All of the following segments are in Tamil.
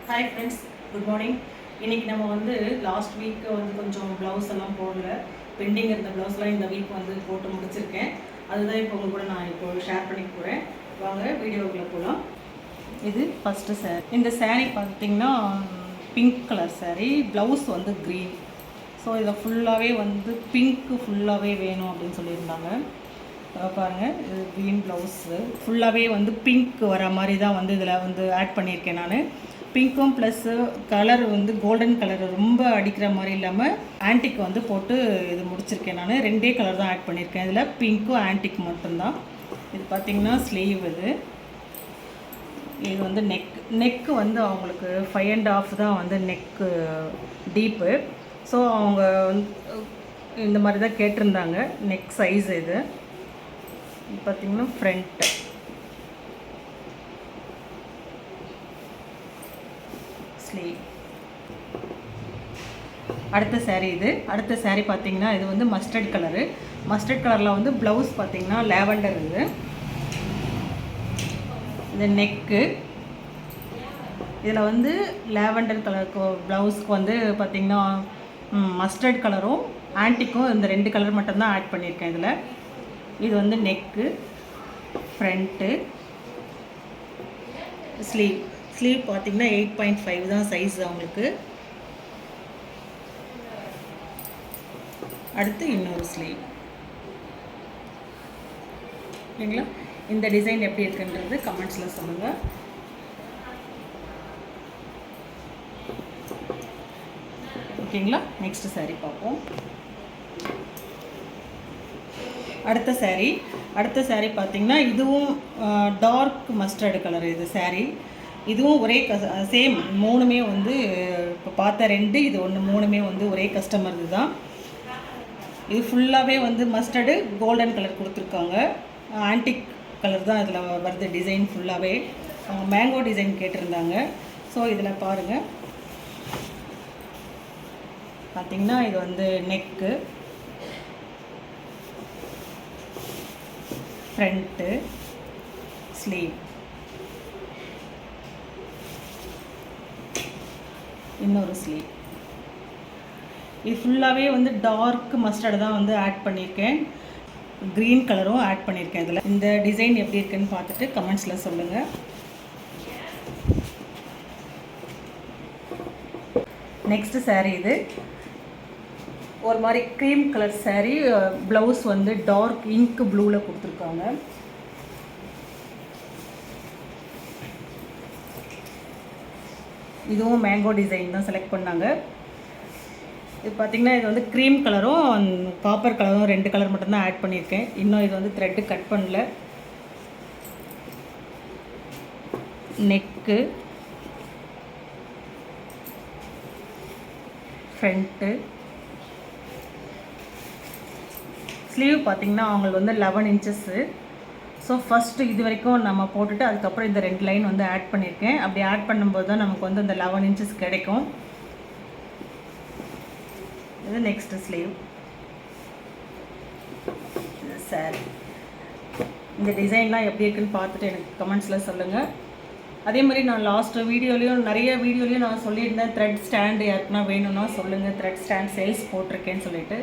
Hi friends, good morning. இன்றைக்கி நம்ம வந்து லாஸ்ட் வீக் வந்து கொஞ்சம் ப்ளவுஸ் எல்லாம் போடல, பெண்டிங் இருந்த ப்ளவுஸ்லாம் இந்த வீக் வந்து போட்டு முடிச்சிருக்கேன். அதுதான் இப்போ உங்கள் கூட நான் இப்போ ஷேர் பண்ணிக்க போகிறேன். வாங்க வீடியோக்குள்ளே போகலாம். இது ஃபஸ்ட்டு சாரீ. இந்த சாரீ பார்த்திங்கன்னா பிங்க் கலர் சாரீ, ப்ளவுஸ் வந்து க்ரீன். ஸோ இதில் ஃபுல்லாகவே வந்து பிங்க்கு ஃபுல்லாகவே வேணும் அப்படின்னு சொல்லியிருந்தாங்க. பாருங்கள், இது க்ரீன் ப்ளவுஸு ஃபுல்லாகவே வந்து பிங்க் வர மாதிரி தான் வந்து இதில் வந்து ஆட் பண்ணியிருக்கேன் நான். பிங்க்கும் ப்ளஸ்ஸு கலர் வந்து கோல்டன் கலர் ரொம்ப அடிக்கிற மாதிரி இல்லாமல் ஆன்டிக் வந்து போட்டு இது முடிச்சிருக்கேன் நான். ரெண்டே கலர் தான் ஆட் பண்ணியிருக்கேன் இதில், பிங்க்கும் ஆன்டிக் மட்டும்தான். இது பார்த்திங்கன்னா ஸ்லீவ். இது வந்து நெக்கு வந்து அவங்களுக்கு 5.5 தான் வந்து நெக்கு டீப்பு. ஸோ அவங்க இந்த மாதிரி தான் கேட்டிருந்தாங்க நெக் சைஸ். இது பார்த்திங்கன்னா ஃப்ரண்ட்டு ஸ்லீவ். அடுத்த சாரீ இது. அடுத்த சாரீ பார்த்திங்கன்னா இது வந்து மஸ்டர்ட் கலரு. மஸ்டர்ட் கலரில் வந்து ப்ளவுஸ் பார்த்திங்கன்னா லேவண்டர். இது நெக்கு. இதில் வந்து லேவண்டர் கலருக்கு ப்ளவுஸ்க்கு வந்து பார்த்திங்கன்னா மஸ்டர்ட் கலரும் ஆன்டிக்கும் இந்த 2 கலர் மட்டும்தான் ஆட் பண்ணியிருக்கேன் இதில். இது வந்து நெக்கு, ஃப்ரண்ட்டு, ஸ்லீவ். ஸ்லீவ் பார்த்திங்கன்னா 8.5 தான் சைஸ் அவங்களுக்கு. அடுத்து இன்னொரு ஸ்லீவ். இல்லைங்களா? இந்த டிசைன் எப்படி இருக்குன்றது கமெண்ட்ஸில் சொல்லுங்கள். ஓகேங்களா? நெக்ஸ்ட் சாரீ பார்ப்போம். அடுத்த சாரீ பார்த்திங்கன்னா இதுவும் டார்க் மஸ்டர்டு கலர். இது சாரீ இதுவும் ஒரே சேம். 3மே வந்து இப்போ பார்த்த 2, இது 1, 3மே வந்து ஒரே கஸ்டமர் தான். இது ஃபுல்லாகவே வந்து மஸ்டர்டு கோல்டன் கலர் கொடுத்துருக்காங்க. ஆன்டிக் கலர் தான் இதில் வருது டிசைன் ஃபுல்லாகவே. அவங்க மேங்கோ டிசைன் கேட்டிருந்தாங்க. ஸோ இதில் பாருங்கள், பார்த்திங்கன்னா இது வந்து நெக்கு, ஃப்ரண்ட்டு, ஸ்லீவ், இன்னொரு ஸ்லீவ். இது ஃபுல்லாகவே வந்து டார்க் மஸ்டர்டு தான் வந்து ஆட் பண்ணியிருக்கேன். க்ரீன் கலரும் ஆட் பண்ணியிருக்கேன் இதில். இந்த டிசைன் எப்படி இருக்குன்னு பார்த்துட்டு கமெண்ட்ஸில் சொல்லுங்கள். நெக்ஸ்ட் சாரீ. இது ஒரு மாதிரி க்ரீம் கலர் சாரீ. ப்ளவுஸ் வந்து டார்க் இங்க் ப்ளூவில் கொடுத்துருக்காங்க. இதுவும் மேங்கோ டிசைன் தான் செலக்ட் பண்ணாங்க. இது பார்த்திங்கன்னா இது வந்து க்ரீம் கலரும் காப்பர் கலரும் 2 கலர் மட்டும்தான் ஆட் பண்ணியிருக்கேன். இன்னும் இது வந்து த்ரெட்டு கட் பண்ணல. நெக்கு, ஃப்ரண்ட்டு, ஸ்லீவ் பார்த்திங்கன்னா அவங்களுக்கு வந்து 11 இன்ச்சஸ்ஸு. ஸோ ஃபஸ்ட்டு இது வரைக்கும் நம்ம போட்டுட்டு அதுக்கப்புறம் இந்த 2 லைன் வந்து ஆட் பண்ணியிருக்கேன். அப்படி ஆட் பண்ணும்போது தான் நமக்கு வந்து அந்த 11 இன்ச்சஸ் கிடைக்கும். இது நெக்ஸ்ட்டு ஸ்லீவ். இது சாரீ. இந்த டிசைன்லாம் எப்படி இருக்குன்னு பார்த்துட்டு எனக்கு கமெண்ட்ஸில் சொல்லுங்கள். அதே மாதிரி நான் லாஸ்ட் நிறைய வீடியோலையும் நான் சொல்லியிருந்தேன், த்ரெட் ஸ்டாண்டு யாருக்குன்னா வேணும்னா சொல்லுங்கள், த்ரெட் ஸ்டாண்ட் சேல்ஸ் போட்டிருக்கேன்னு சொல்லிட்டு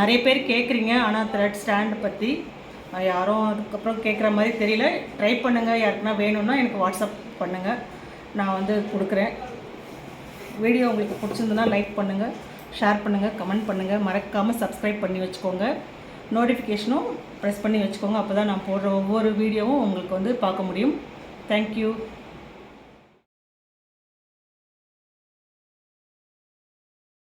நிறைய பேர் கேட்குறீங்க. ஆனால் த்ரெட் ஸ்டாண்டு பற்றி யாரும் அதுக்கப்புறம் கேட்குற மாதிரி தெரியல. ட்ரை பண்ணுங்கள், யாருக்குன்னா வேணும்னா எனக்கு வாட்ஸ்அப் பண்ணுங்கள், நான் வந்து கொடுக்குறேன். வீடியோ உங்களுக்கு பிடிச்சிருந்துன்னா லைக் பண்ணுங்கள், ஷேர் பண்ணுங்கள், கமெண்ட் பண்ணுங்கள். மறக்காமல் சப்ஸ்கிரைப் பண்ணி வச்சுக்கோங்க. நோட்டிஃபிகேஷனும் ப்ரெஸ் பண்ணி வச்சுக்கோங்க. அப்போ தான் நான் போடுற ஒவ்வொரு வீடியோவும் உங்களுக்கு வந்து பார்க்க முடியும். தேங்க்யூ.